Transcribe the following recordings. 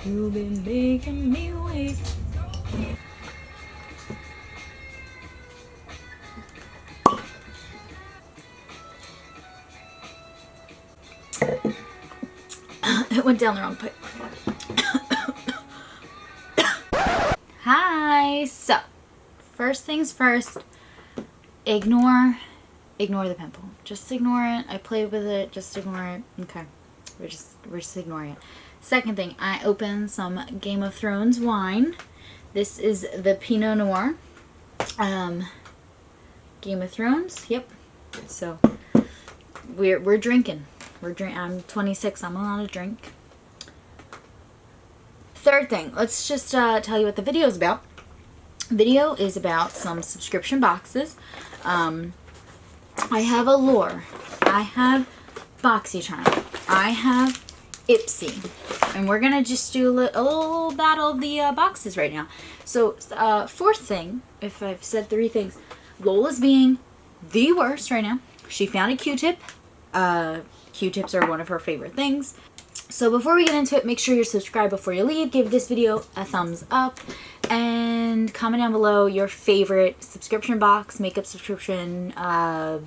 You've been making me wait. It went down the wrong pipe. Hi. So, first things first, ignore the pimple. Just ignore it. I played with it. Just ignore it. Okay. We're just ignoring it. Second thing, I opened some Game of Thrones wine. This is the Pinot Noir. Game of Thrones. Yep. So we're drinking. I'm 26. I'm allowed to drink. Third thing, let's just tell you what the video is about. Video is about some subscription boxes. I have Allure. I have BoxyCharm. I have Ipsy. And we're going to just do a little battle of the boxes right now. So, fourth thing, if I've said three things, Lola's being the worst right now. She found a Q-tip. Q-tips are one of her favorite things. So before we get into it, make sure you're subscribed before you leave. Give this video a thumbs up. And comment down below your favorite subscription box, makeup subscription, a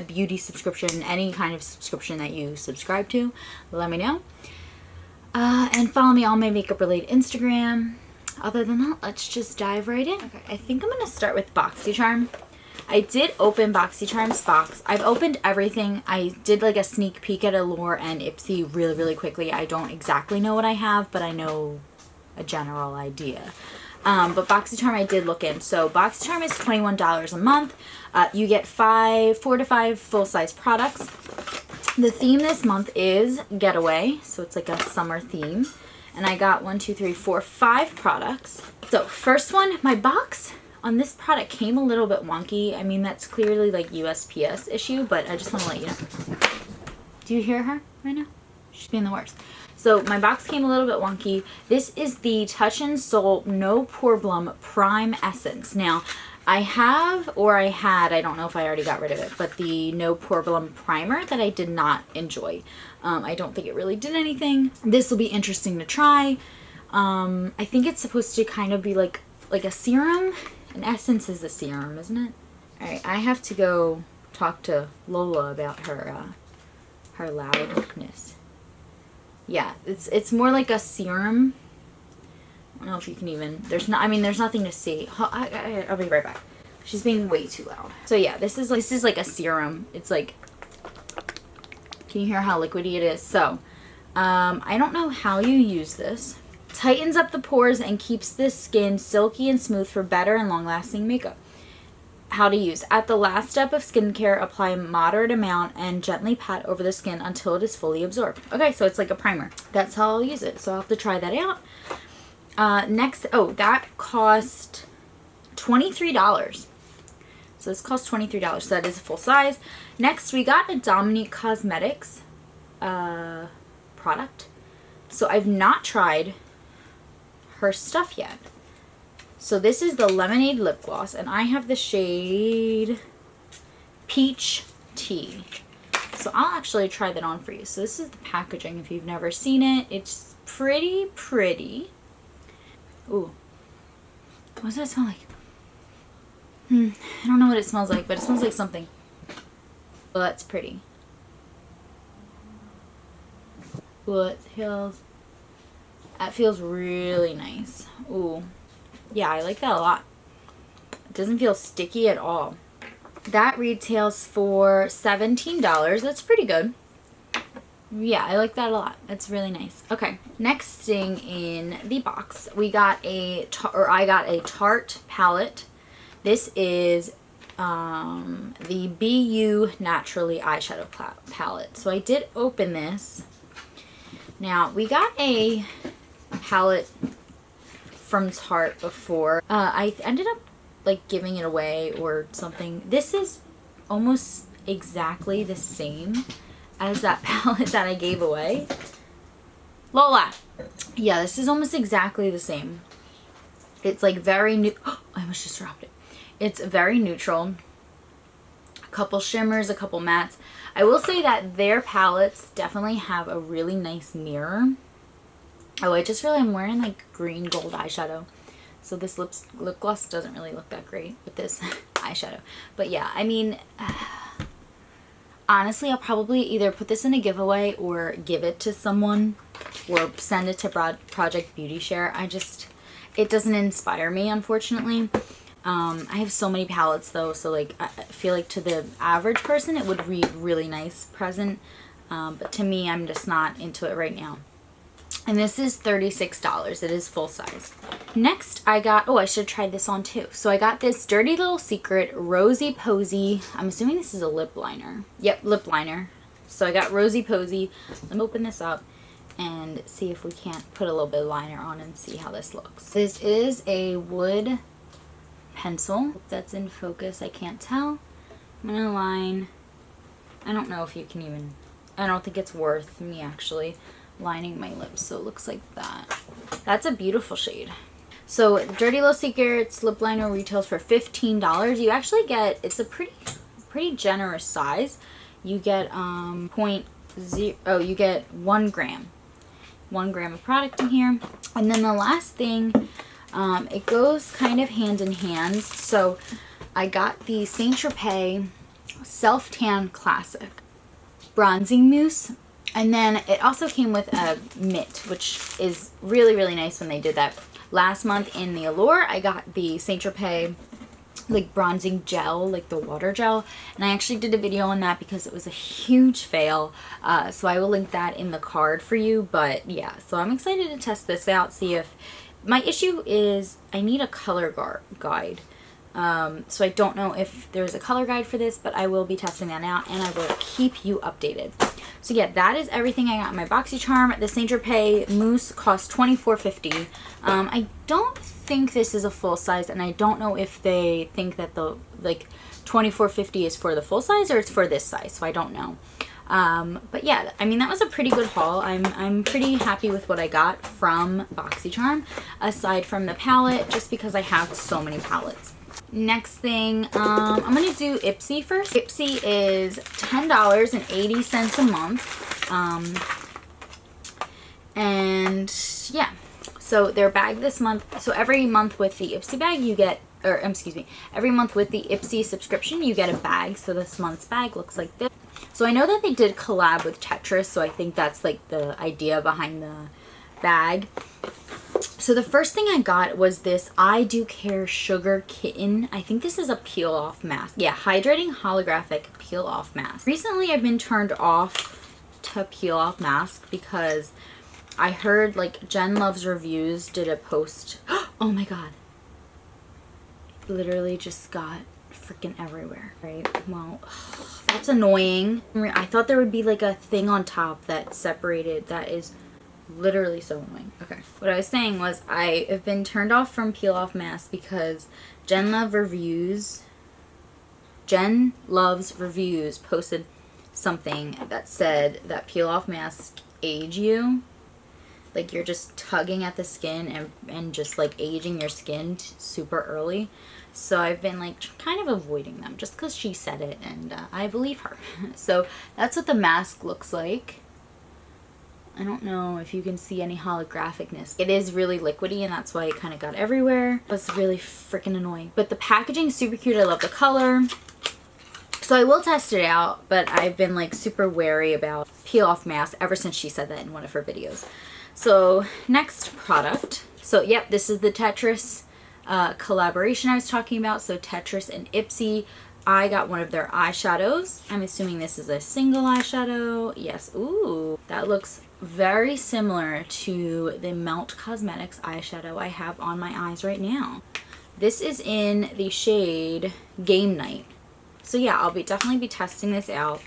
beauty subscription, any kind of subscription that you subscribe to. Let me know. And follow me on my makeup related Instagram. Other than that, let's just dive right in. Okay, I think I'm going to start with BoxyCharm. I did open BoxyCharm's box. I've opened everything. I did like a sneak peek at Allure and Ipsy really quickly. I don't exactly know what I have, but I know a general idea. But BoxyCharm I did look in. So BoxyCharm is $21 a month. You get 4 to 5 full-size products. The theme this month is Getaway, so it's like a summer theme. And I got 5 products. So first one, my box on this product came a little bit wonky. I mean, that's clearly like USPS issue, but I just want to let you know. Do you hear her right now? She's being the worst. So my box came a little bit wonky. This is the Touch in Sol No Problem Prime Essence. Now, I had, I don't know if I already got rid of it, but the No Problem Primer that I did not enjoy. I don't think it really did anything. This will be interesting to try. I think it's supposed to kind of be like a serum. An essence is a serum, isn't it? Alright, I have to go talk to Lola about her loudness. Yeah, it's more like a serum. I don't know if you can even, there's nothing to see. I'll be right back. She's being way too loud. So yeah, this is like a serum. It's like, can you hear how liquidy it is? So, I don't know how you use this. Tightens up the pores and keeps the skin silky and smooth for better and long-lasting makeup. How to use. At the last step of skincare, apply a moderate amount and gently pat over the skin until it is fully absorbed. Okay, so it's like a primer. That's how I'll use it. So I'll have to try that out. Next, that cost $23. So this cost $23. So that is a full size. Next, we got a Dominique Cosmetics product. So I've not tried her stuff yet. So this is the Lemonade Lip Gloss, and I have the shade Peach Tea. So I'll actually try that on for you. So this is the packaging if you've never seen it. It's pretty. Ooh. What does that smell like? I don't know what it smells like, but it smells like something. Well, that's pretty. Ooh, that feels really nice. Ooh. Yeah, I like that a lot. It doesn't feel sticky at all. That retails for $17. That's pretty good. Yeah, I like that a lot. That's really nice. Okay, next thing in the box, I got a Tarte palette. This is the BU Naturally eyeshadow palette. So I did open this. Now, we got a palette from Tarte before. I ended up like giving it away or something. This is almost exactly the same as that palette that I gave away. Lola! Yeah, this is almost exactly the same. It's like very new. Oh, I almost just dropped it. It's very neutral. A couple shimmers, a couple mattes. I will say that their palettes definitely have a really nice mirror. Oh, I just realized I'm wearing like green gold eyeshadow. So this lip gloss doesn't really look that great with this eyeshadow. But yeah, I mean, honestly, I'll probably either put this in a giveaway or give it to someone or send it to Project Beauty Share. It doesn't inspire me, unfortunately. I have so many palettes though, so like I feel like to the average person it would be a really nice present. But to me, I'm just not into it right now. And this is $36. It is full size. Next, I got, oh, I should have tried this on too. So I got this Dirty Little Secret Rosy Posy. I'm assuming this is a lip liner. Yep, lip liner. So I got Rosy Posy. Let me open this up and see if we can't put a little bit of liner on and see how this looks. This is a wood pencil. Hope that's in focus. I can't tell. I'm gonna line. I don't know if you can even, I don't think it's worth me actually lining my lips, so it looks like that. That's a beautiful shade. So Dirty Little Secrets lip liner retails for $15. You actually get, it's a pretty generous size. You get you get 1 gram. 1 gram of product in here. And then the last thing, it goes kind of hand in hand. So I got the Saint Tropez Self Tan Classic bronzing mousse. And then it also came with a mitt, which is really, really nice when they did that. Last month in the Allure, I got the Saint Tropez like bronzing gel, like the water gel. And I actually did a video on that because it was a huge fail. So I will link that in the card for you. But yeah, so I'm excited to test this out, see if, my issue is I need a color guide. So I don't know if there's a color guide for this, but I will be testing that out and I will keep you updated. So yeah, that is everything I got in my BoxyCharm. The Saint Tropez mousse cost $24.50. I don't think this is a full size, and I don't know if they think that the like $24.50 is for the full size or it's for this size, so I don't know. But yeah, I mean, that was a pretty good haul. I'm pretty happy with what I got from BoxyCharm, aside from the palette, just because I have so many palettes. Next thing, I'm going to do Ipsy first. Ipsy is $10.80 a month. And yeah, so their bag this month, so every month with the Ipsy bag you get, or excuse me, every month with the Ipsy subscription you get a bag. So this month's bag looks like this. So I know that they did collab with Tetris, so I think that's like the idea behind the bag. So the first thing I got was this I Do Care Sugar Kitten. I think this is a peel off mask. Yeah, hydrating holographic peel off mask. Recently I've been turned off to peel off mask because I heard like Jen Loves Reviews did a post. Oh my god. Literally just got freaking everywhere, right? Well, that's annoying. I thought there would be like a thing on top that separated. That is literally so annoying. Okay, what I was saying was I have been turned off from peel off masks because Jen Loves Reviews posted something that said that peel off masks age you. Like you're just tugging at the skin and just like aging your skin super early. So I've been like kind of avoiding them just because she said it, and I believe her. So that's what the mask looks like. I don't know if you can see any holographicness. It is really liquidy, and that's why it kind of got everywhere. It was really freaking annoying. But the packaging is super cute. I love the color. So I will test it out, but I've been like super wary about peel off masks ever since she said that in one of her videos. So next product. So yep, this is the Tetris collaboration I was talking about. So Tetris and Ipsy. I got one of their eyeshadows. I'm assuming this is a single eyeshadow. Yes. Ooh, that looks very similar to the Melt Cosmetics eyeshadow I have on my eyes right now. This is in the shade Game Night. So yeah, I'll definitely be testing this out.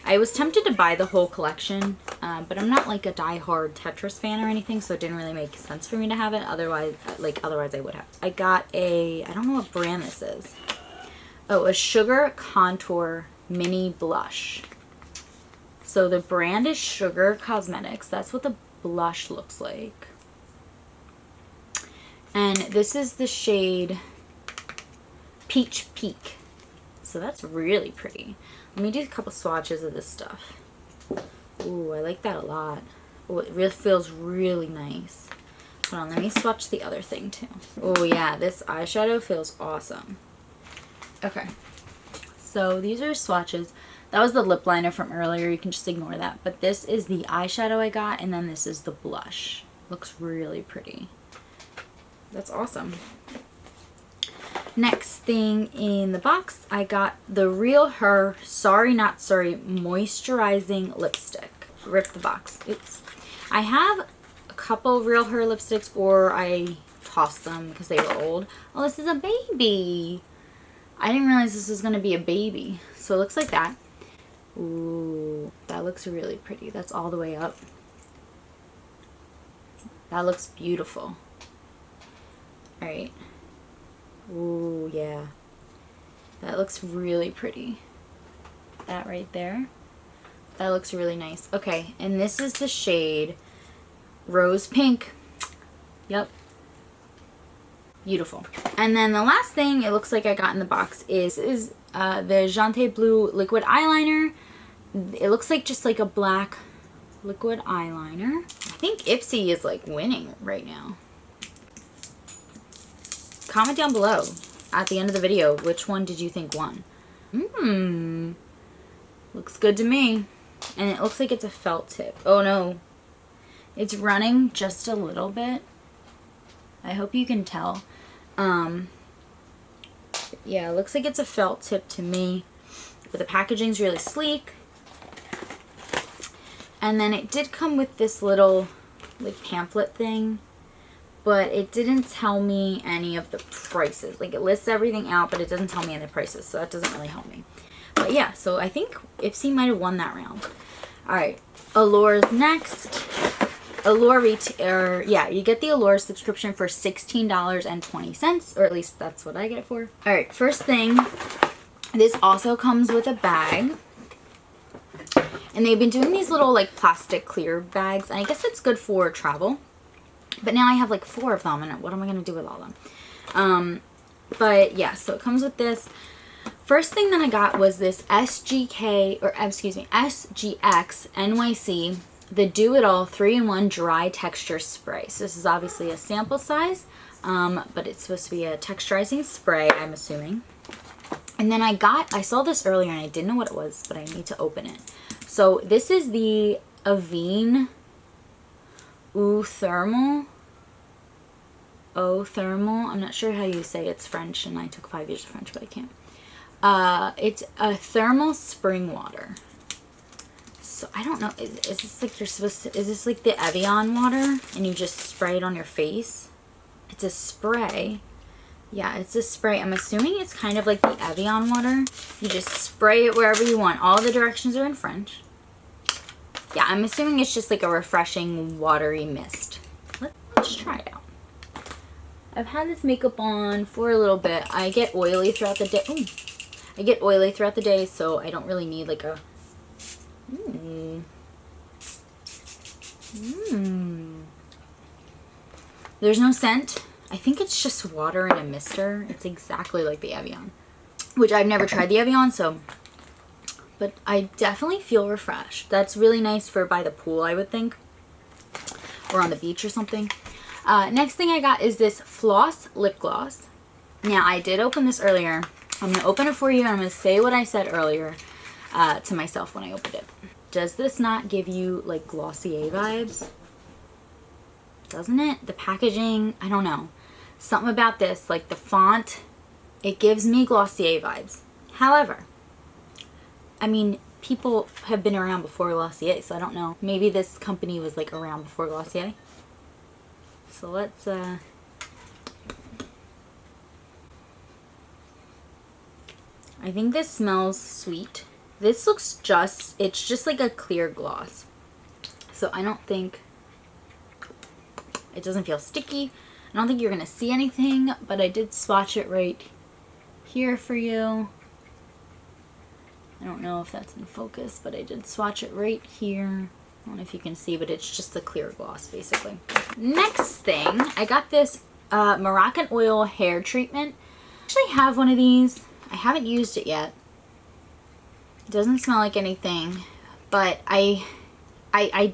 I was tempted to buy the whole collection, but I'm not like a die-hard Tetris fan or anything, so it didn't really make sense for me to have it. Otherwise I would have. I got I don't know what brand this is. Oh, a Sugar Contour Mini Blush. So the brand is Sugar Cosmetics. That's what the blush looks like. And this is the shade Peach Peak. So that's really pretty. Let me do a couple swatches of this stuff. Ooh, I like that a lot. Oh, it really feels really nice. Hold on, let me swatch the other thing too. Oh yeah, this eyeshadow feels awesome. Okay, so these are swatches. That was the lip liner from earlier. You can just ignore that. But this is the eyeshadow I got, and then this is the blush. Looks really pretty. That's awesome. Next thing in the box, I got the Real Her Sorry Not Sorry Moisturizing Lipstick. Rip the box. Oops. I have a couple Real Her lipsticks, or I tossed them because they were old. Oh, this is a baby. I didn't realize this was going to be a baby. So it looks like that. Ooh, that looks really pretty. That's all the way up. That looks beautiful. Alright. Ooh, yeah. That looks really pretty. That right there. That looks really nice. Okay, and this is the shade Rose Pink. Yep. Beautiful. And then the last thing it looks like I got in the box is the Jante Blue liquid eyeliner. It looks like just like a black liquid eyeliner. I think Ipsy is like winning right now. Comment down below at the end of the video which one did you think won. Looks good to me. And it looks like it's a felt tip. Oh no, it's running just a little bit. I hope you can tell. Yeah, it looks like it's a felt tip to me, but the packaging's really sleek. And then it did come with this little like pamphlet thing, but it didn't tell me any of the prices. Like, it lists everything out, but it doesn't tell me any prices, so that doesn't really help me. But yeah, so I think Ipsy might have won that round. Alright, Allure's next. Allure yeah, you get the Allure subscription for $16.20, or at least that's what I get it for. Alright, first thing, this also comes with a bag. And they've been doing these little like plastic clear bags, and I guess it's good for travel. But now I have like 4 of them, and what am I going to do with all of them? But yeah, so it comes with this. First thing that I got was this SGX NYC, the Do It All 3-in-1 Dry Texture Spray. So this is obviously a sample size, but it's supposed to be a texturizing spray, I'm assuming. And then I saw this earlier and I didn't know what it was, but I need to open it. So this is the Avene Eau Thermal. I'm not sure how you say it's French, and I took 5 years of French, but I can't. It's a thermal spring water. So I don't know, is this like you're supposed to, is this like the Evian water and you just spray it on your face? It's a spray. Yeah, it's a spray. I'm assuming it's kind of like the Evian water. You just spray it wherever you want. All the directions are in French. Yeah, I'm assuming it's just like a refreshing watery mist. Let's try it out. I've had this makeup on for a little bit. I get oily throughout the day. Ooh. I get oily throughout the day, so I don't really need like a... There's no scent. I think it's just water and a mister. It's exactly like the Evian, which I've never tried the Evian, so... But I definitely feel refreshed. That's really nice for by the pool, I would think. Or on the beach or something. Next thing I got is this Floss Lip Gloss. Now, I did open this earlier. I'm going to open it for you, and I'm going to say what I said earlier to myself when I opened it. Does this not give you, like, Glossier vibes? Doesn't it? The packaging, I don't know. Something about this, like the font, it gives me Glossier vibes. However, I mean, people have been around before Glossier, so I don't know. Maybe this company was, like, around before Glossier. So let's, I think this smells sweet. This looks it's just like a clear gloss. So I don't think, it doesn't feel sticky. I don't think you're going to see anything, but I did swatch it right here for you. I don't know if that's in focus, but I did swatch it right here. I don't know if you can see, but it's just a clear gloss, basically. Next thing, I got this Moroccan Oil hair treatment. I actually have one of these. I haven't used it yet. It doesn't smell like anything, but I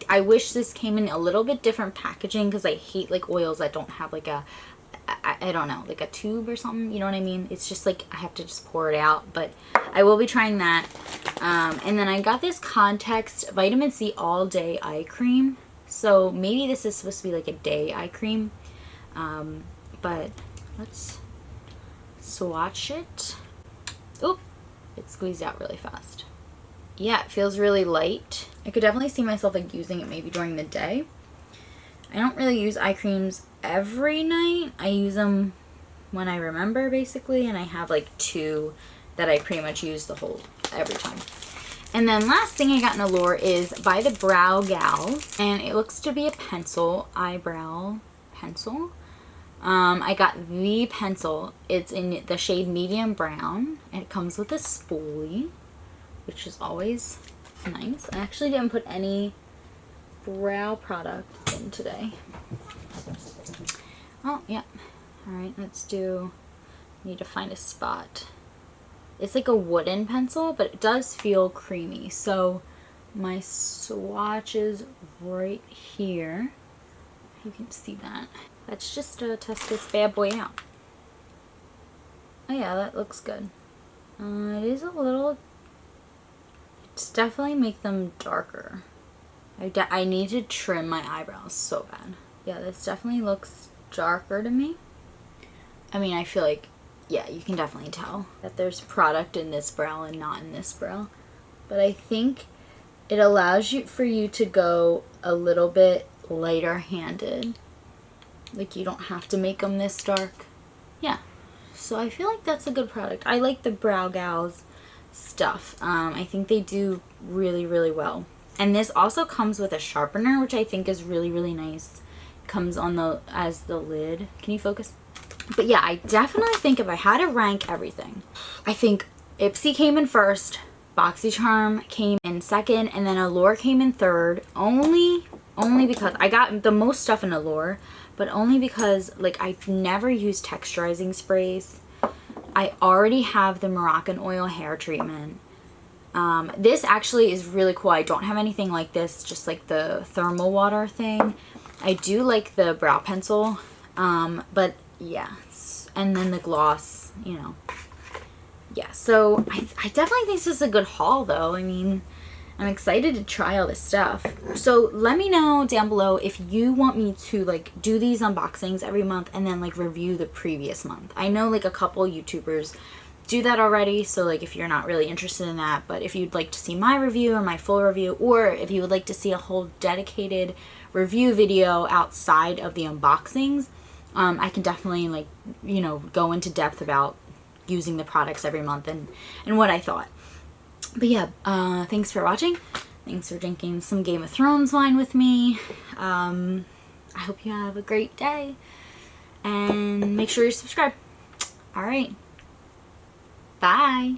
I wish this came in a little bit different packaging, because I hate like oils that don't have like a, I don't know, like a tube or something, you know what I mean? It's just like I have to just pour it out, but I will be trying that. And then I got this Context Vitamin C All Day Eye Cream. So maybe this is supposed to be like a day eye cream. But let's swatch it. Oop, it squeezed out really fast. Yeah, it feels really light. I could definitely see myself like using it maybe during the day. I don't really use eye creams every night. I use them when I remember, basically, and I have like 2 that I pretty much use every time. And then last thing I got in Allure is by the Brow Gals, and it looks to be a pencil, eyebrow pencil. I got the pencil. It's in the shade medium brown, and it comes with a spoolie, which is always nice. I actually didn't put any brow product in today. Oh, yeah. Alright, let's do, need to find a spot. It's like a wooden pencil, but it does feel creamy. So my swatch is right here. You can see that. Let's just test this bad boy out. Oh yeah, that looks good. It is a little, it's definitely make them darker. I need to trim my eyebrows so bad. Yeah, this definitely looks darker to me. I mean, I feel like, yeah, you can definitely tell that there's product in this brow and not in this brow. But I think it allows for you to go a little bit lighter handed. Like, you don't have to make them this dark. Yeah. So I feel like that's a good product. I like the Brow Gals stuff. I think they do really, really well. And this also comes with a sharpener, which I think is really, really nice. Comes on as the lid. Can you focus? But yeah, I definitely think if I had to rank everything, I think Ipsy came in first, BoxyCharm came in second, and then Allure came in third. Only because I got the most stuff in Allure, but only because like I've never used texturizing sprays. I already have the Moroccan oil hair treatment. This actually is really cool. I don't have anything like this, just like the thermal water thing. I do like the brow pencil, but yeah, and then the gloss, you know. Yeah, so I definitely think this is a good haul though. I mean, I'm excited to try all this stuff. So let me know down below if you want me to like do these unboxings every month and then like review the previous month. I know like a couple YouTubers do that already, so like if you're not really interested in that, but if you'd like to see my review or my full review, or if you would like to see a whole dedicated review video outside of the unboxings, I can definitely like, you know, go into depth about using the products every month and what I thought. But yeah, thanks for watching. Thanks for drinking some Game of Thrones wine with me. I hope you have a great day, and make sure you subscribe. All right. Bye.